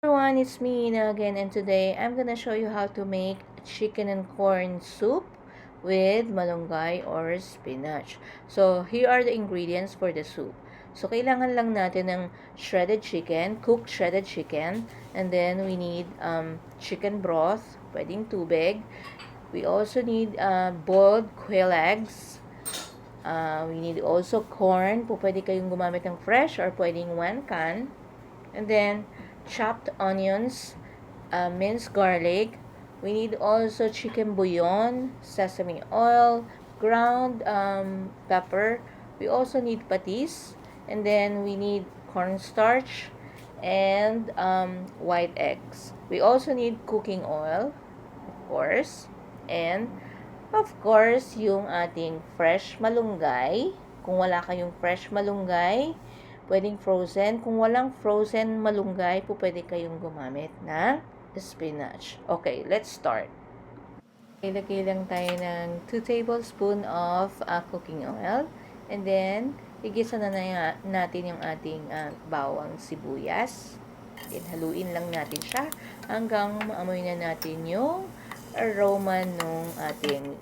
Everyone, it's me Ina again, and today I'm gonna show you how to make chicken and corn soup with malunggay or spinach. So here are the ingredients for the soup. So kailangan lang natin ng shredded chicken, cooked shredded chicken, and then we need chicken broth, pwedeng tubig. We also need boiled quail eggs. We need also corn. Pwede kayong gumamit ng fresh or pwedeng one can. And then chopped onions, minced garlic. We need also chicken bouillon, sesame oil, ground pepper. We also need patis, and then we need cornstarch and white eggs. We also need cooking oil, of course, and of course, yung ating fresh malunggay. Kung wala kayong fresh malunggay, pwedeng frozen. Kung walang frozen malunggay, po pwede kayong gumamit ng spinach. Okay, let's start. Ilagay lang tayo ng 2 tablespoon of cooking oil. And then, igisa na natin yung ating bawang sibuyas. Then, haluin lang natin siya hanggang maamoy na natin yung aroma ng ating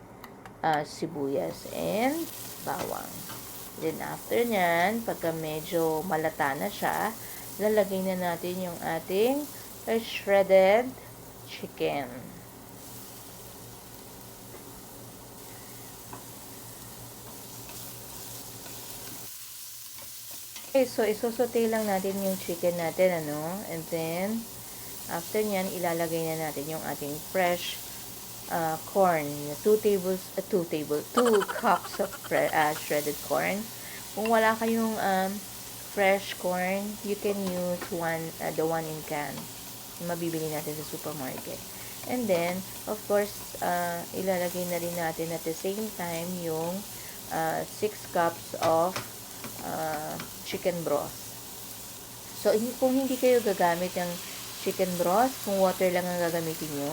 sibuyas and bawang. Then, after nyan, pagka medyo malata na siya, lalagay na natin yung ating shredded chicken. Okay, so isosote lang natin yung chicken natin, and then, after nyan, ilalagay na natin yung ating fresh corn, 2 cups of shredded corn. Kung wala kayong fresh corn, you can use the one in can. Mabibili natin sa supermarket. And then, of course, ilalagay na rin natin at the same time yung 6 cups of chicken broth. So, kung hindi kayo gagamit ng chicken broth, kung water lang ang gagamitin nyo,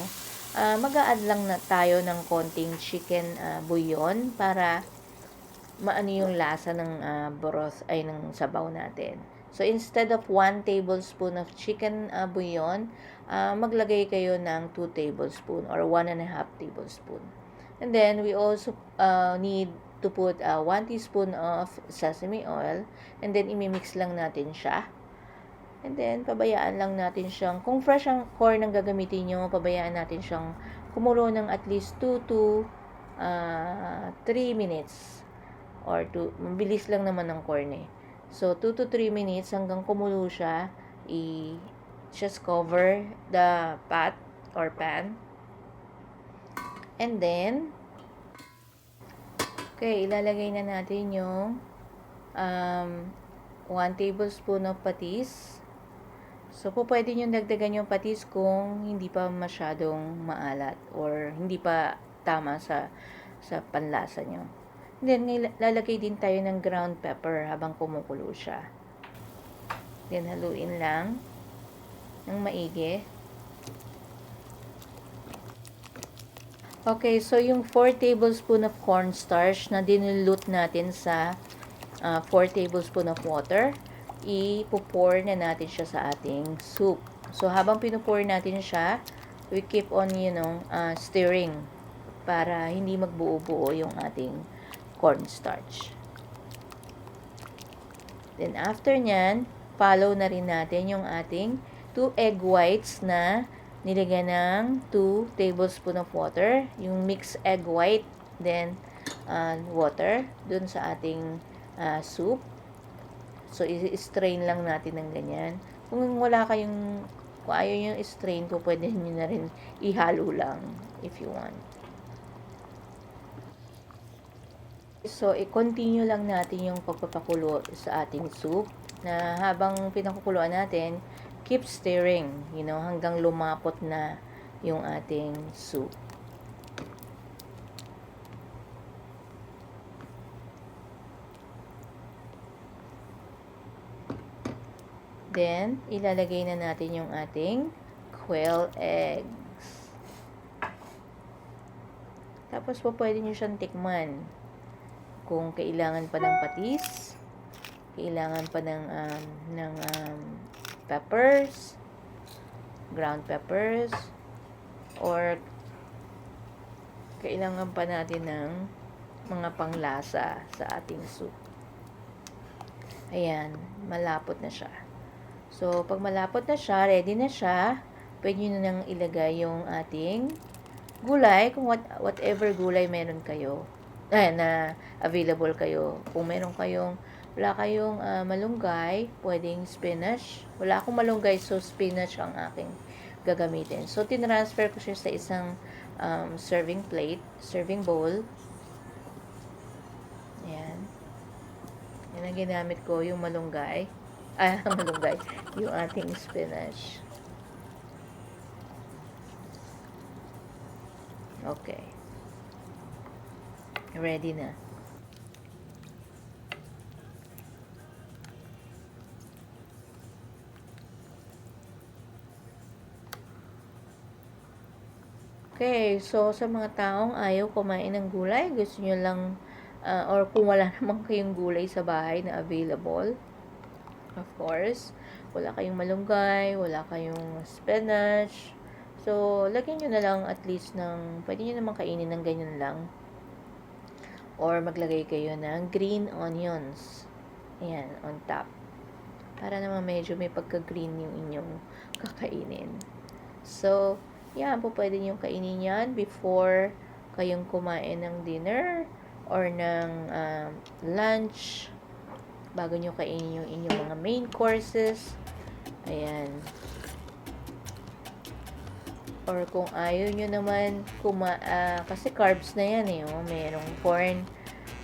mag-a-add lang na tayo ng konting chicken bouillon para maano yung lasa ng broth ay ng sabaw natin. So, instead of 1 tablespoon of chicken bouillon, maglagay kayo ng 2 tablespoon or 1.5 tablespoon. And then, we also need to put 1 teaspoon of sesame oil, and then imimix lang natin siya. And then, pabayaan lang natin siyang, kung fresh ang corn ang gagamitin nyo, pabayaan natin siyang kumulo ng at least 2 to 3 minutes. Or 2, mabilis lang naman ng corn eh. So, 2 to 3 minutes hanggang kumulo siya, just cover the pot or pan. And then, okay, ilalagay na natin yung 1 tablespoon of patis. So, pwede nyo dagdagan yung patis kung hindi pa masyadong maalat or hindi pa tama sa panlasa nyo. Then, lalagay din tayo ng ground pepper habang kumukulo siya. Then, haluin lang ng maigi. Okay, so yung 4 tablespoon of cornstarch na dinulute natin sa 4 tablespoon of water, ipo-pour na natin siya sa ating soup. So, habang pino-pour natin siya, we keep on, stirring para hindi magbuo-buo yung ating cornstarch. Then, after nyan, follow na rin natin yung ating 2 egg whites na nilagyan ng 2 tablespoon of water. Yung mixed egg white, then water, dun sa ating soup. So, i-strain lang natin ng ganyan. Kung ayaw nyo i-strain po, pwede nyo na rin ihalo lang if you want. So, i-continue lang natin yung pagpapakulo sa ating soup na habang pinakukuluan natin, keep stirring, hanggang lumapot na yung ating soup. Then, ilalagay na natin yung ating quail eggs. Tapos po, pwede nyo siyang tikman. Kung kailangan pa ng patis, kailangan pa ng peppers, ground peppers, or kailangan pa natin ng mga panglasa sa ating soup. Ayan, malapot na siya. So, pag malapot na siya, ready na siya, pwede nyo nang ilagay yung ating gulay, kung whatever gulay meron kayo, na available kayo. Kung meron kayong, wala kayong malunggay, pwedeng spinach. Wala akong malunggay, so spinach ang aking gagamitin. So, tinransfer ko siya sa isang serving bowl. Ayan. Yan ang ginamit ko, yung malunggay. Malunggay. Yung ating spinach. Okay. Ready na. Okay, so sa mga taong ayaw kumain ng gulay, gusto nyo lang, or kung wala naman kayong gulay sa bahay na available, of course, wala kayong malunggay, wala kayong spinach, so lagyan nyo na lang at least ng, pwede nyo naman kainin ng ganyan lang, or maglagay kayo ng green onions, ayan, on top, para naman medyo may pagka-green yung inyong kakainin. So, yan po, pwede nyo kainin yan before kayong kumain ng dinner or ng lunch, bago nyo kainin yung inyong mga main courses. Ayan. Or kung ayaw nyo naman kasi carbs na yan eh, merong corn.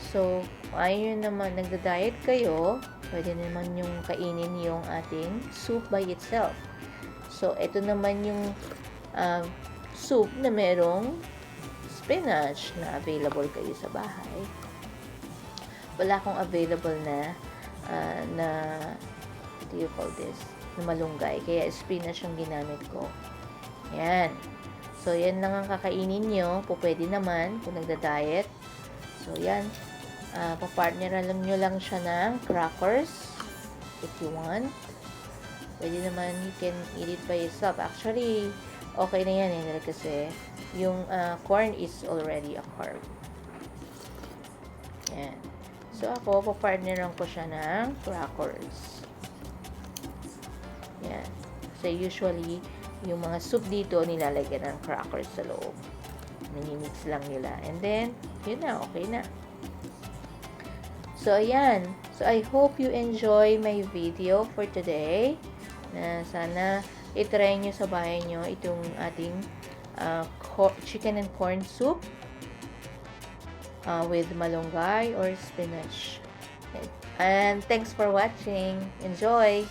So, kung ayaw nyo naman, nagda-diet kayo, pwede naman yung kainin yung ating soup by itself. So, ito naman yung soup na merong spinach na available kayo sa bahay. Wala akong available na what do you call this? Na malunggay. Kaya spinach yung ginamit ko. Yan. So, yan lang ang kakainin nyo. Pwede naman kung nagda-diet. So, yan. Papartneran lang nyo lang siya ng crackers if you want. Pwede naman, you can eat it by yourself. Actually, okay na yan kasi yung corn is already a carb. Yan. So, ako, papartneran ko siya ng crackers. Yan. So, usually, yung mga soup dito, nilalagyan ng crackers sa loob. Minimix lang nila. And then, yun na, okay na. So, ayan. So, I hope you enjoy my video for today. Na sana i-try nyo sa bahay nyo itong ating chicken and corn soup with malunggay or spinach. And thanks for watching. Enjoy!